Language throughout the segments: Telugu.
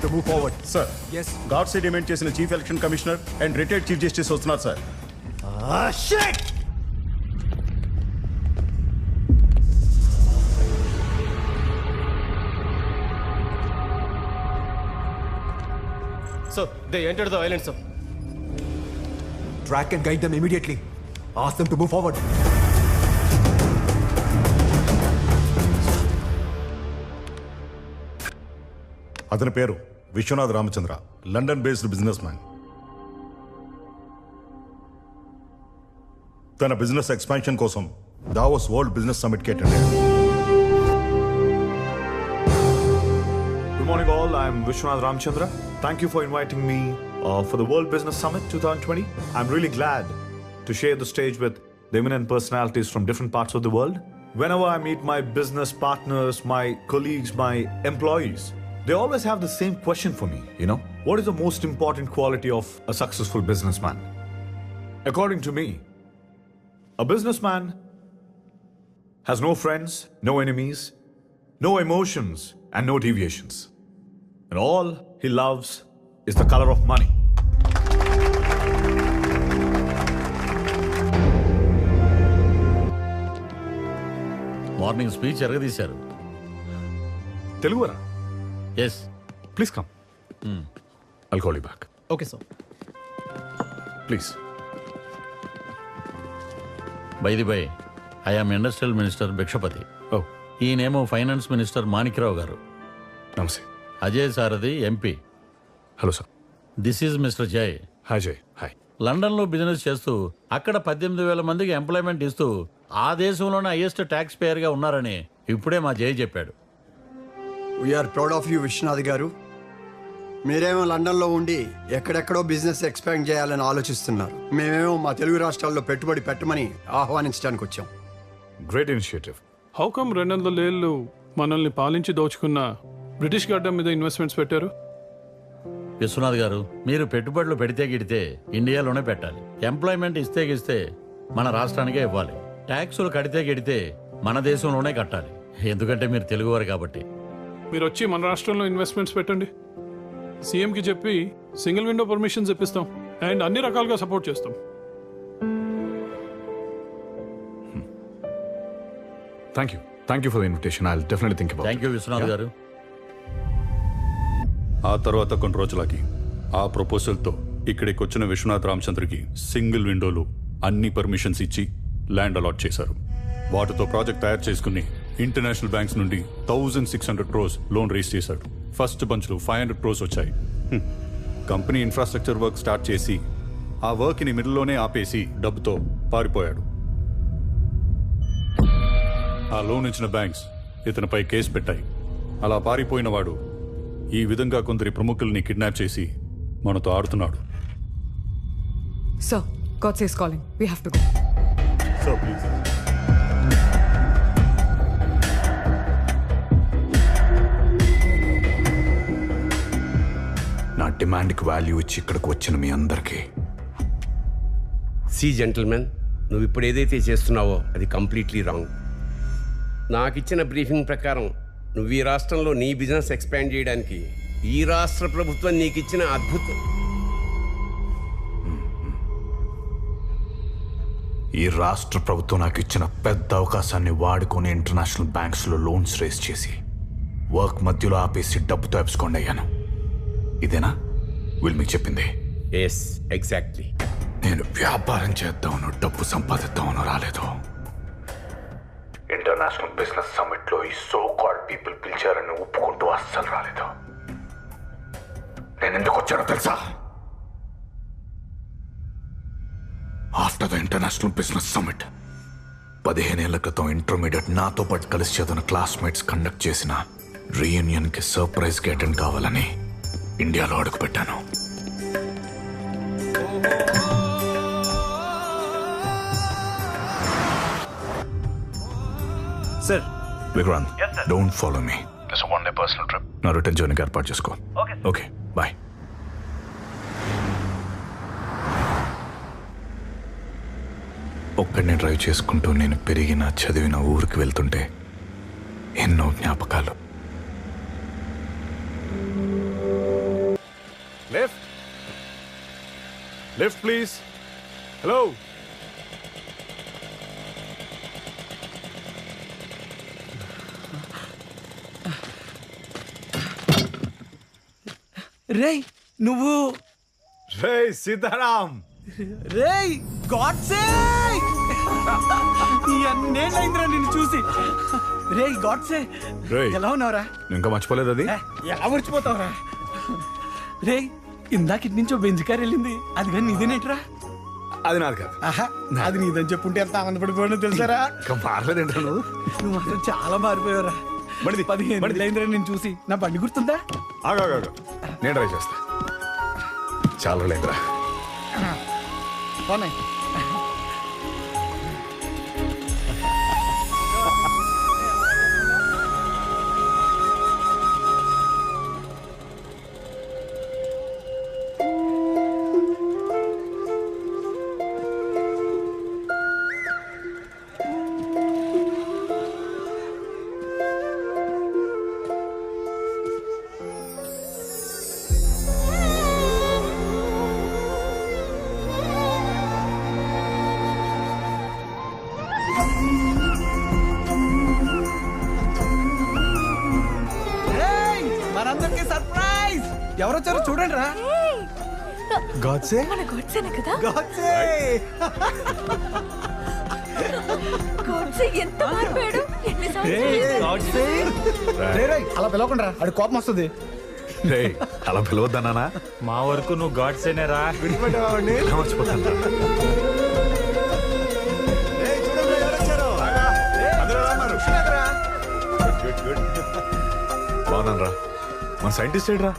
to move forward. Sir. Yes. Guards demand చేసిన chief election commissioner and retired chief justice వస్తున్నారు sir. Shit! Sir, they entered the island, sir. Track and guide them immediately. Ask them to move forward. అతని పేరు Vishwanath Ramachandra, London based businessman. తన బిజినెస్ ఎక్స్పాన్షన్ కోసం దావోస్ వరల్డ్ బిజినెస్ సమిట్కి అటెండ్ అయ్యాడు. Good morning all, I'm Vishwanath Ramchandra. Thank you for inviting me for the World Business Summit 2020. I'm really glad to share the stage with the eminent personalities from different parts of the world. Whenever I meet my business partners, my colleagues, my employees, they always have the same question for me, What is the most important quality of a successful businessman? According to me, a businessman has no friends, no enemies, no emotions, and no deviations. And all he loves is the color of money. Morning speech ఎరగదీశారు. తెలుగురా? Yes. Please come. I'll call you back. Okay, sir. Please. By the by, I am industrial minister Bhikshapathi. Oh, ఈయనేమో finance minister Manikrao garu. namaste. Ajay Sarathi MP. Hello, sir. This is mister Jay. Hi, Jay. Hi. లండన్లో బిజినెస్ చేస్తూ అక్కడ 18,000 మందికి ఎంప్లాయ్మెంట్ ఇస్తూ ఆ దేశంలోనే హైయెస్ట్ ట్యాక్స్ పేయర్గా ఉన్నారని ఇప్పుడే మా జయ్ చెప్పాడు. We're proud of you Vishwanath గారు. మీరేమో లండన్లో ఉండి ఎక్కడెక్కడో బిజినెస్ ఎక్స్పాండ్ చేయాలని ఆలోచిస్తున్నారు. మేమేమో మా తెలుగు రాష్ట్రాల్లో పెట్టుబడి పెట్టమని ఆహ్వానించడానికి వచ్చాం. Great initiative. హౌ కమ్ 200 ఏళ్ళు మనల్ని పాలించి దోచుకున్న బ్రిటిష్ గడ్డ మీద ఇన్వెస్ట్మెంట్స్ పెట్టారు? విశ్వనాథ్ గారు, మీరు పెట్టుబడులు పెడితే గిడితే ఇండియాలోనే పెట్టాలి. ఎంప్లాయ్మెంట్ ఇస్తే గిస్తే మన రాష్ట్రానికే ఇవ్వాలి. ట్యాక్సులు కడితే గిడితే మన దేశంలోనే కట్టాలి. ఎందుకంటే మీరు తెలుగువారు కాబట్టి. మీరు వచ్చి మన రాష్ట్రంలో ఇన్వెస్ట్మెంట్స్ పెట్టండి. సీఎంకి చెప్పి సింగిల్ విండో పర్మిషన్స్ ఇప్పిస్తాం అండ్ అన్ని రకాలుగా సపోర్ట్ చేస్తాం. Thank you. Thank you for the invitation. I'll definitely think about it. Thank you Vishwanath గారు. ఆ తర్వాత కొన్ని రోజులకి ఆ ప్రపోజల్తో ఇక్కడికి వచ్చిన విశ్వనాథ్ రామచంద్రకి సింగిల్ విండోలో అన్ని పర్మిషన్స్ ఇచ్చి ల్యాండ్ అలాట్ చేశారు. వాటితో ప్రాజెక్ట్ తయారు చేసుకుని ఇంటర్నేషనల్ బ్యాంక్స్ నుండి 1600 crores లోన్ రేస్ చేశాడు. ఫస్ట్ బంచ్లో 500 crores వచ్చాయి. కంపెనీ ఇన్ఫ్రాస్ట్రక్చర్ వర్క్ స్టార్ట్ చేసి ఆ వర్క్ని మిడిల్లోనే ఆపేసి డబ్బుతో పారిపోయాడు. ఆ లోన్ ఇచ్చిన బ్యాంక్స్ ఇతనిపై కేసు పెట్టాయి. అలా పారిపోయిన వాడు ఈ విధంగా కొందరి ప్రముఖుల్ని కిడ్నాప్ చేసి మనతో ఆడుతున్నాడు. Sir, God says calling. We have to go. Sir, please. నా డిమాండ్కి వాల్యూ ఇచ్చి ఇక్కడికి వచ్చిన మీ అందరికీ సి జెంటిల్మెన్, నువ్వు ఇప్పుడు ఏదైతే చేస్తున్నావో అది కంప్లీట్లీ రాంగ్. నాకు ఇచ్చిన బ్రీఫింగ్ ప్రకారం నువ్వు ఈ రాష్ట్రంలో నీ బిజినెస్ ఎక్స్పాండ్ చేయడానికి ఈ రాష్ట్ర ప్రభుత్వం నీకు ఇచ్చిన అద్భుతం. ఈ రాష్ట్ర ప్రభుత్వం నాకు ఇచ్చిన పెద్ద అవకాశాన్ని వాడుకొని ఇంటర్నేషనల్ బ్యాంక్స్లో లోన్స్ రేస్ చేసి వర్క్ మధ్యలో ఆపేసి డబ్బుతో ఎప్స్కోండి అయ్యాను. ఇదేనా వీళ్ళు మీకు చెప్పింది? Yes, exactly. నేను వ్యాపారం చేద్దామను డబ్బు సంపాదిద్దామను రాలేదు. ఇంటర్నేషనల్ బిజినెస్ సమ్మిట్లో ఈ సో కాల్డ్ పీపుల్ పిలిచారని ఒప్పుకుంటూ అస్సలు రాలేదు. నేను ఎందుకు వచ్చానో తెలుసా? After the international business summit 15 ఏళ్ల క్రితం ఇంటర్మీడియట్ నాతో పాటు కలిసి చదివిన క్లాస్మేట్స్ కండక్ట్ చేసిన రీయూనియన్కి సర్ప్రైజ్గా అటెండ్ కావాలని ఇండియాలో అడుగుపెట్టాను. Sir. Vikrant, don't follow me. This is a one-day personal trip. నా రిటర్న్ జర్నీకి ఏర్పాటు చేసుకో. Okay, bye. ఒక్కడిని డ్రైవ్ చేసుకుంటూ నేను పెరిగిన చదివిన ఊరికి వెళ్తుంటే ఎన్నో జ్ఞాపకాలు. Lift please. హలో. రేయ్ నువ్వు రే సీతారాం. రేయ్ గాడ్సే ఎన్నేళ్ళైందిరా నిన్ను చూసి. రేయ్ గాడ్సే రేయ్. ఎలా ఉన్నావురా? నువ్వు ఇంకా మర్చిపోలేదు అది. ఎలా మర్చిపోతావురా? రేయ్ ఇందాక ఇటు నుంచో బెంచ్ కార్ వెళ్ళింది, అది కానీ నీదేనేట్రా? అది నాది కాదు. ఆహా అది నీదని చెప్పుంటే ఎంత ఆనందపడిపోయినా తెలుసారా? ఇంకా మారలేదు ఏంటో నువ్వు. నువ్వు మాత్రం చాలా మారిపోయావురా. బండిది, 15 బండిది. ఏళ్ళైందిరా నేను చూసి. నా బండి గుర్తుందా? ఆగా నేను ట్రై చేస్తా. చాలా లేదురా. పోనీ. మనందరికి సర్ప్రైజ్. ఎవరొచ్చారో చూడండి రా. గాడ్సే మన గోడ్సేనే కదా? గాడ్సే గోడ్సే ఎంత మారిపోయాడు. అలా పిలవకుండా ఆడి కోపం వస్తుంది. రే అలా పిలవద్దన్నానా? మా వరకు నువ్వు గాడ్సేనే రా. ఎలా మర్చిపోతాను. బాగున్నాను రా. మన సైంటిస్ట్ ఏడ్రా?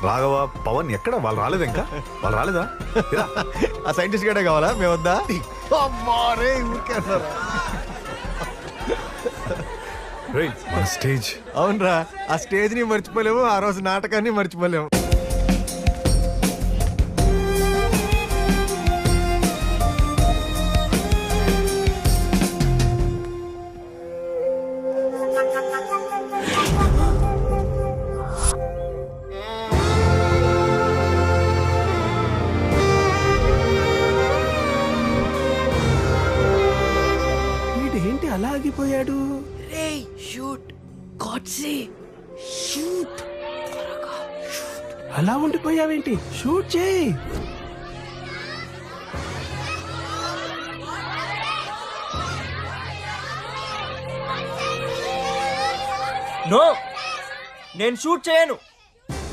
రాఘవ, పవన్ ఎక్కడ? వాళ్ళు రాలేదు ఇంకా. వాళ్ళు రాలేదా? ఇలా. ఆ సైంటిస్ట్ గడే కావాలా? మేము వద్దా? రేయ్ మన స్టేజ్. అవునరా, ఆ స్టేజ్ ని మర్చిపోలేము, ఆ రోజు నాటకాన్ని మర్చిపోలేము. వీడేంటి అలా ఆగిపోయాడు? రేయ్ షూట్ గోడ్సే షూట్. అలా ఉండిపోయావేంటి? షూట్ చేయి. నో, నేను షూట్ చేయను.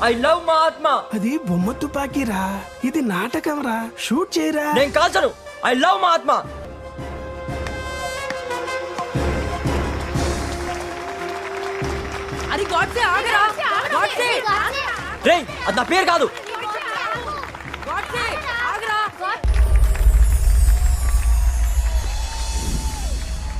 ఐ లవ్ మా ఆత్మ. అది బొమ్మ తుపాకీరా, ఇది నాటకం రా. షూట్ చేయరా. నేను కాల్చను. ఐ లవ్ మా ఆత్మ. అది గోడ్సే ఆగరా. గోడ్సే రేయ్ అది నా పేరు కాదు.